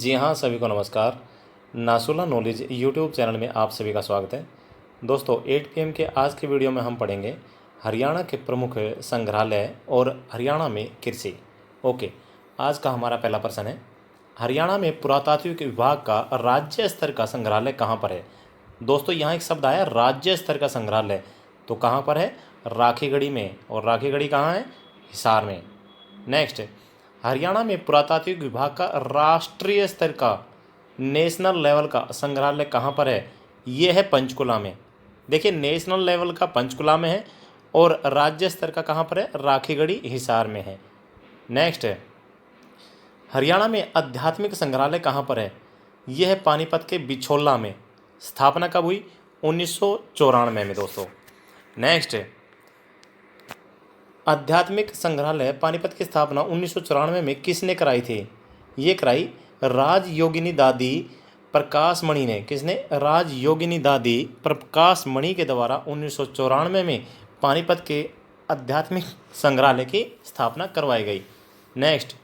जी हाँ, सभी को नमस्कार। नासुला नॉलेज यूट्यूब चैनल में आप सभी का स्वागत है। दोस्तों 8 PM के आज के वीडियो में हम पढ़ेंगे हरियाणा के प्रमुख संग्रहालय और हरियाणा में कृषि। ओके, आज का हमारा पहला प्रश्न है, हरियाणा में पुरातात्विक विभाग का राज्य स्तर का संग्रहालय कहाँ पर है। दोस्तों यहाँ एक शब्द आया राज्य स्तर का संग्रहालय, तो कहाँ पर है, राखीगढ़ी में। और राखीगढ़ी कहाँ है, हिसार में। नेक्स्ट, हरियाणा में पुरातात्विक विभाग का राष्ट्रीय स्तर का नेशनल लेवल का संग्रहालय कहाँ पर है। ये है पंचकुला में। देखिए नेशनल लेवल का पंचकुला में है और राज्य स्तर का कहाँ पर है, राखीगढ़ी हिसार में है। नेक्स्ट है, हरियाणा में आध्यात्मिक संग्रहालय कहाँ पर है। यह है पानीपत के बिछोला में। स्थापना कब हुई, 1994 में दोस्तों। नेक्स्ट, आध्यात्मिक संग्रहालय पानीपत की स्थापना 1994 में किसने कराई थी। ये कराई राजयोगिनी दादी प्रकाश मणि ने। किसने, राजयोगिनी दादी प्रकाश मणि के द्वारा 1994 में पानीपत के आध्यात्मिक संग्रहालय की स्थापना करवाई गई। नेक्स्ट,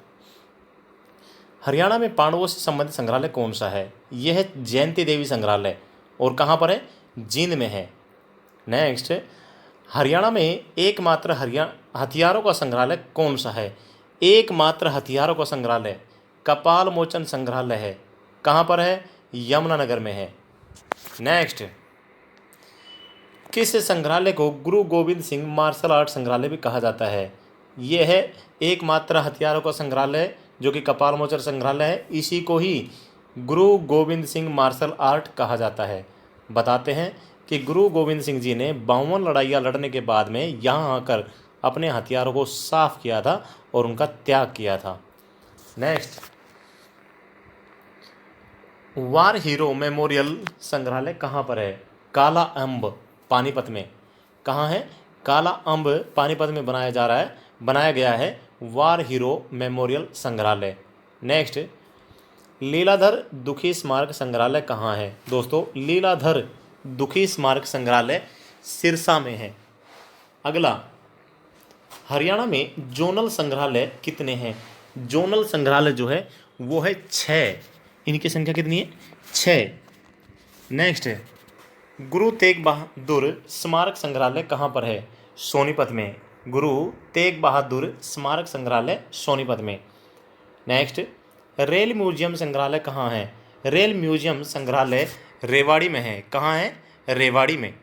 हरियाणा में पांडवों से संबंधित संग्रहालय कौन सा है। यह है जयंती देवी संग्रहालय और कहाँ पर है, जींद में है। नेक्स्ट, हरियाणा में एकमात्र हथियारों का संग्रहालय कौन सा है। एकमात्र हथियारों का संग्रहालय कपाल मोचन संग्रहालय है। कहाँ पर है, यमुनानगर में है। नेक्स्ट, किस संग्रहालय को गुरु गोविंद सिंह मार्शल आर्ट संग्रहालय भी कहा जाता है। यह है एकमात्र हथियारों का संग्रहालय जो कि कपाल मोचन संग्रहालय है। इसी को ही गुरु गोविंद सिंह मार्शल आर्ट कहा जाता है। बताते हैं कि गुरु गोविंद सिंह जी ने 52 लड़ाइयाँ लड़ने के बाद में यहाँ आकर अपने हथियारों को साफ किया था और उनका त्याग किया था। नेक्स्ट, वार हीरो मेमोरियल संग्रहालय कहाँ पर है। काला अम्ब पानीपत में। कहाँ है, काला अम्ब पानीपत में बनाया गया है वार हीरो मेमोरियल संग्रहालय। नेक्स्ट, लीलाधर दुखी स्मारक संग्रहालय कहाँ है। दोस्तों लीलाधर दुखी स्मारक संग्रहालय सिरसा में है। अगला, हरियाणा में जोनल संग्रहालय कितने हैं। जोनल संग्रहालय जो है वो है 6। इनकी संख्या कितनी है, 6। नेक्स्ट है, गुरु तेग बहादुर स्मारक संग्रहालय कहाँ पर है। सोनीपत में। गुरु तेग बहादुर स्मारक संग्रहालय सोनीपत में। नेक्स्ट, रेल म्यूजियम संग्रहालय कहाँ है। रेल म्यूजियम संग्रहालय रेवाड़ी में है। कहाँ है, रेवाड़ी में।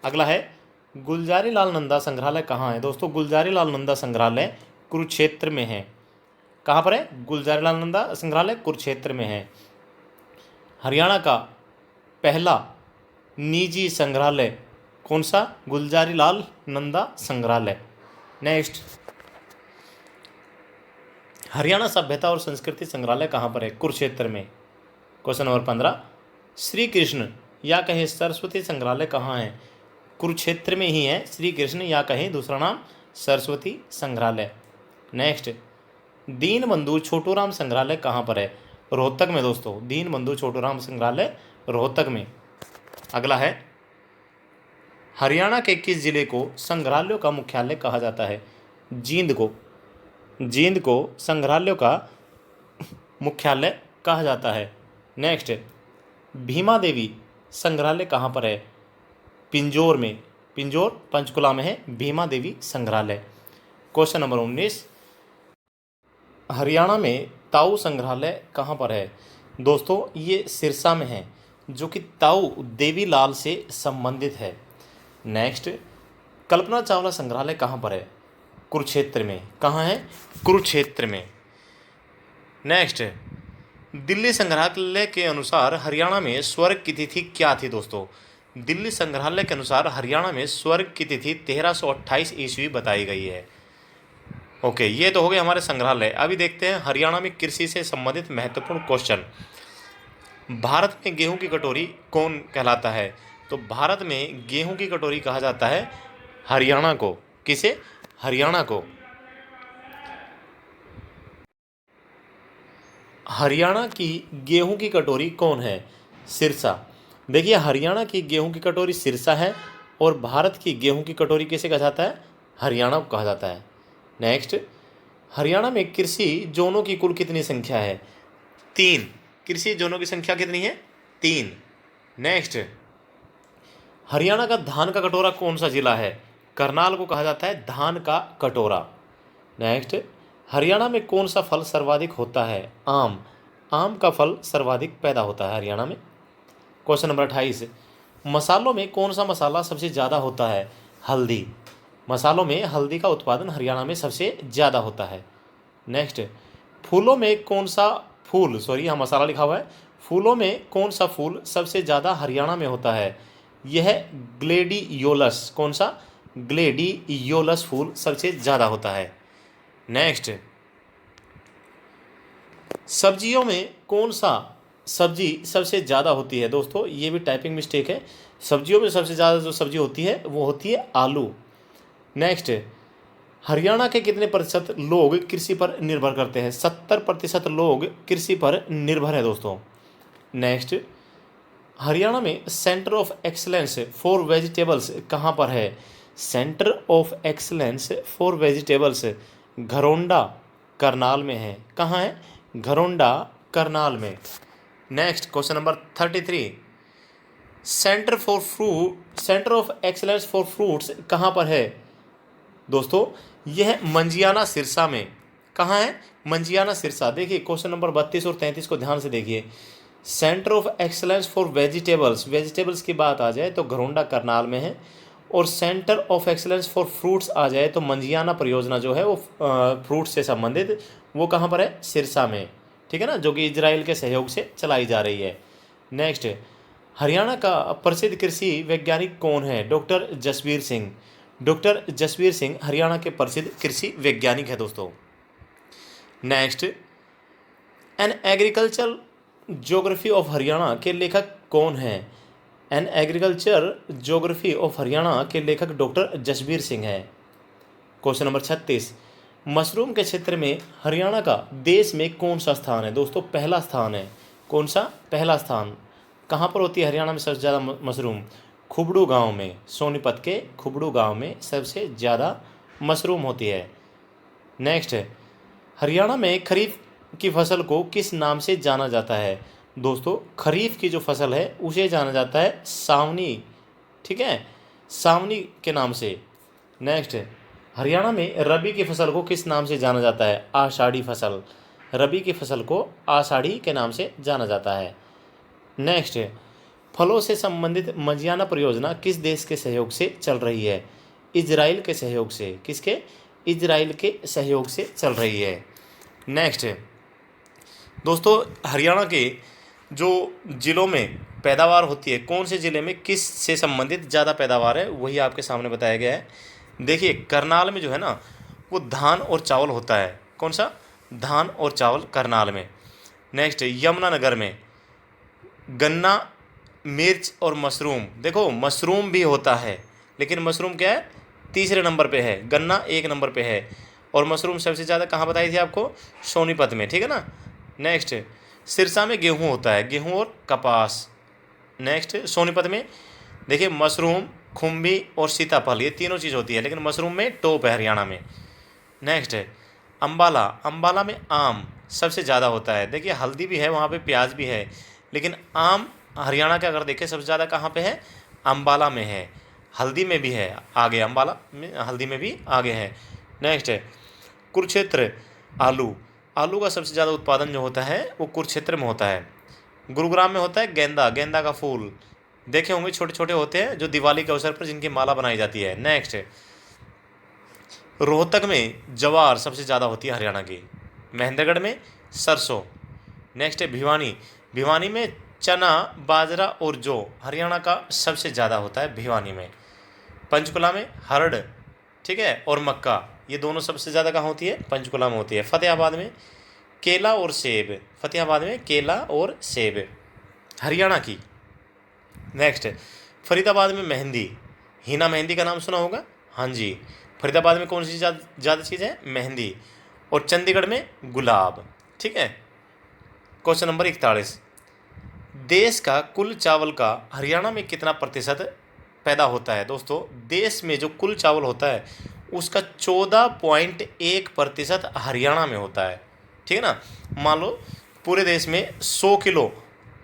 अगला है, गुलजारी लाल नंदा संग्रहालय कहाँ है। दोस्तों गुलजारी लाल नंदा संग्रहालय कुरुक्षेत्र में है। कहाँ पर है, गुलजारी लाल नंदा संग्रहालय कुरुक्षेत्र में है। हरियाणा का पहला निजी संग्रहालय कौन सा, गुलजारी लाल नंदा संग्रहालय। नेक्स्ट, हरियाणा सभ्यता और संस्कृति संग्रहालय कहाँ पर है, कुरुक्षेत्र में। क्वेश्चन नंबर 15, श्री कृष्ण या कहें सरस्वती संग्रहालय कहाँ है। कुरुक्षेत्र में ही है श्री कृष्ण या कहें दूसरा नाम सरस्वती संग्रहालय। नेक्स्ट, दीनबंधु छोटूराम संग्रहालय कहाँ पर है, रोहतक में। दोस्तों दीनबंधु छोटूराम संग्रहालय रोहतक में। अगला है, हरियाणा के किस जिले को संग्रहालयों का मुख्यालय कहा जाता है। जींद को। जींद को संग्रहालयों का मुख्यालय कहा जाता है। नेक्स्ट, भीमा देवी संग्रहालय कहाँ पर है, पिंजौर में। पिंजौर पंचकुला में है भीमा देवी संग्रहालय। क्वेश्चन नंबर 19, हरियाणा में ताऊ संग्रहालय कहाँ पर है। दोस्तों ये सिरसा में है जो कि ताऊ देवीलाल से संबंधित है। नेक्स्ट, कल्पना चावला संग्रहालय कहाँ पर है, कुरुक्षेत्र में। कहाँ है, कुरुक्षेत्र में। नेक्स्ट, दिल्ली संग्रहालय के अनुसार हरियाणा में स्वर्ग की तिथि क्या थी। दोस्तों दिल्ली संग्रहालय के अनुसार हरियाणा में स्वर्ग की तिथि 1328 ईस्वी बताई गई है। ओके, ये तो हो गए हमारे संग्रहालय। अभी देखते हैं हरियाणा में कृषि से संबंधित महत्वपूर्ण क्वेश्चन। भारत में गेहूं की कटोरी कौन कहलाता है। तो भारत में गेहूं की कटोरी कहा जाता है हरियाणा को। किसे, हरियाणा को। हरियाणा की गेहूं की कटोरी कौन है, सिरसा। देखिए हरियाणा की गेहूं की कटोरी सिरसा है और भारत की गेहूं की कटोरी किसे कहा जाता है, हरियाणा को कहा जाता है। नेक्स्ट, हरियाणा में कृषि जोनों की कुल कितनी संख्या है। 3। कृषि जोनों की संख्या कितनी है? 3। नेक्स्ट, हरियाणा का धान का कटोरा कौन सा जिला है? करनाल को कहा जाता है धान का कटोरा। नेक्स्ट, हरियाणा में कौन सा फल सर्वाधिक होता है? आम। आम का फल सर्वाधिक पैदा होता है हरियाणा में। क्वेश्चन नंबर 28, मसालों में कौन सा मसाला सबसे ज़्यादा होता है? हल्दी। मसालों में हल्दी का उत्पादन हरियाणा में सबसे ज़्यादा होता है। नेक्स्ट, फूलों में कौन सा फूल, सॉरी यहाँ मसाला लिखा हुआ है, फूलों में कौन सा फूल सबसे ज़्यादा हरियाणा में होता है? यह ग्लेडियोलस। कौन सा? ग्लेडियोलस फूल सबसे ज़्यादा होता है। नेक्स्ट, सब्जियों में कौन सा सब्जी सबसे ज़्यादा होती है? दोस्तों ये भी टाइपिंग मिस्टेक है। सब्जियों में सबसे ज़्यादा जो सब्जी होती है वो होती है आलू। नेक्स्ट, हरियाणा के कितने प्रतिशत लोग कृषि पर निर्भर करते हैं? 70% लोग कृषि पर निर्भर है दोस्तों। नेक्स्ट, हरियाणा में centre of excellence for vegetables कहाँ पर है? Centre of excellence for vegetables Gharaunda Karnal में है। कहाँ है? घरोंडा करनाल में। Next, question number 33, centre of excellence for fruits कहाँ पर है? दोस्तों यह मंजियाना सिरसा में। कहाँ है? मंजियाना सिरसा। देखिए क्वेश्चन नंबर 32 और 33 को ध्यान से देखिए। Centre of excellence for vegetables की बात आ जाए तो घरोंडा करनाल में है, और centre of excellence for fruits आ जाए तो मंजियाना परियोजना जो है वो फ्रूट्स से संबंधित, वो कहाँ पर है? सिरसा में। ठीक है ना, जो कि इजराइल के सहयोग से चलाई जा रही है। नेक्स्ट, हरियाणा का प्रसिद्ध कृषि वैज्ञानिक कौन है? डॉक्टर जसबीर सिंह। डॉक्टर जसबीर सिंह हरियाणा के प्रसिद्ध कृषि वैज्ञानिक है दोस्तों। Next, an agriculture geography of Haryana के लेखक कौन है? An agriculture geography of Haryana के लेखक डॉक्टर जसबीर सिंह है। क्वेश्चन नंबर 36, मशरूम के क्षेत्र में हरियाणा का देश में कौन सा स्थान है? दोस्तों पहला स्थान है। कौन सा? पहला स्थान। कहाँ पर होती है हरियाणा में सबसे ज़्यादा मशरूम? खुबड़ू गांव में। सोनीपत के खुबड़ू गांव में सबसे ज़्यादा मशरूम होती है। नेक्स्ट, हरियाणा में खरीफ की फसल को किस नाम से जाना जाता है? दोस्तों खरीफ की जो फसल है उसे जाना जाता है सावनी। ठीक है, सावनी के नाम से। नेक्स्ट, हरियाणा में रबी की फसल को किस नाम से जाना जाता है? आषाढ़ी फसल। रबी की फसल को आषाढ़ी के नाम से जाना जाता है। नेक्स्ट, फलों से संबंधित मंजियाना परियोजना किस देश के सहयोग से चल रही है? इजराइल के सहयोग से। किसके? इजराइल के सहयोग से चल रही है। नेक्स्ट दोस्तों, हरियाणा के जो ज़िलों में पैदावार होती है, कौन से ज़िले में किस से संबंधित ज़्यादा पैदावार है, वही आपके सामने बताया गया है। देखिए करनाल में जो है ना वो धान और चावल होता है। कौन सा? धान और चावल करनाल में। नेक्स्ट, यमुनानगर में गन्ना, मिर्च और मशरूम। देखो मशरूम भी होता है, लेकिन मशरूम क्या है? तीसरे नंबर पे है। गन्ना 1 नंबर पे है, और मशरूम सबसे ज़्यादा कहाँ बताई थी आपको? सोनीपत में। ठीक है ना। नेक्स्ट, सिरसा में गेहूँ होता है, गेहूँ और कपास। नेक्स्ट, सोनीपत में देखिए मशरूम, खुम्बी और सीताफल, ये तीनों चीज़ होती है, लेकिन मशरूम में टॉप है हरियाणा में। नेक्स्ट, अम्बाला, अम्बाला में आम सबसे ज़्यादा होता है। देखिए हल्दी भी है वहाँ पे, प्याज भी है, लेकिन आम हरियाणा के अगर देखें सबसे ज़्यादा कहाँ पे है? अम्बाला में है। हल्दी में भी है आगे, अम्बाला में हल्दी में भी आगे है। नेक्स्ट है कुरुक्षेत्र, आलू। आलू का सबसे ज़्यादा उत्पादन जो होता है वो कुरुक्षेत्र में होता है। गुरुग्राम में होता है गेंदा, गेंदा का फूल देखे होंगे, छोटे छोटे होते हैं जो दिवाली के अवसर पर जिनकी माला बनाई जाती है। नेक्स्ट, रोहतक में ज्वार सबसे ज़्यादा होती है हरियाणा की। महेंद्रगढ़ में सरसों। नेक्स्ट है भिवानी, भिवानी में चना, बाजरा और जौ हरियाणा का सबसे ज़्यादा होता है भिवानी में। पंचकुला में हरड़, ठीक है, और मक्का, ये दोनों सबसे ज़्यादा कहाँ होती है? पंचकुला में होती है। फतेहाबाद में केला और सेब, फतेहाबाद में केला और सेब हरियाणा की। नेक्स्ट, फरीदाबाद में मेहंदी, हीना मेहंदी का नाम सुना होगा। हाँ जी, फरीदाबाद में कौन सी ज़्यादा चीज़ है? मेहंदी। और चंडीगढ़ में गुलाब। ठीक है। क्वेश्चन नंबर 41, देश का कुल चावल का हरियाणा में कितना प्रतिशत पैदा होता है? दोस्तों देश में जो कुल चावल होता है उसका 14.1% हरियाणा में होता है। ठीक है ना। मान लो पूरे देश में 100 किलो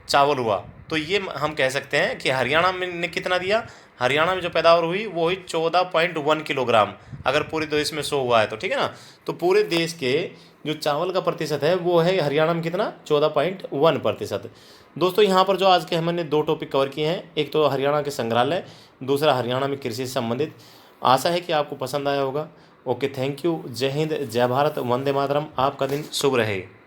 चावल हुआ, तो ये हम कह सकते हैं कि हरियाणा में ने कितना दिया, हरियाणा में जो पैदावार हुई वो हुई 14.1 किलोग्राम, अगर पूरे देश में 100 हुआ है तो, ठीक है ना। तो पूरे देश के जो चावल का प्रतिशत है वो है हरियाणा में कितना, 14.1%। दोस्तों यहाँ पर जो आज के हमने 2 टॉपिक कवर किए हैं, एक तो हरियाणा के संग्रहालय, दूसरा हरियाणा में कृषि से संबंधित। आशा है कि आपको पसंद आया होगा। Okay, thank you. जय हिंद, जय भारत, वंदे मातरम। आपका दिन शुभ रहे।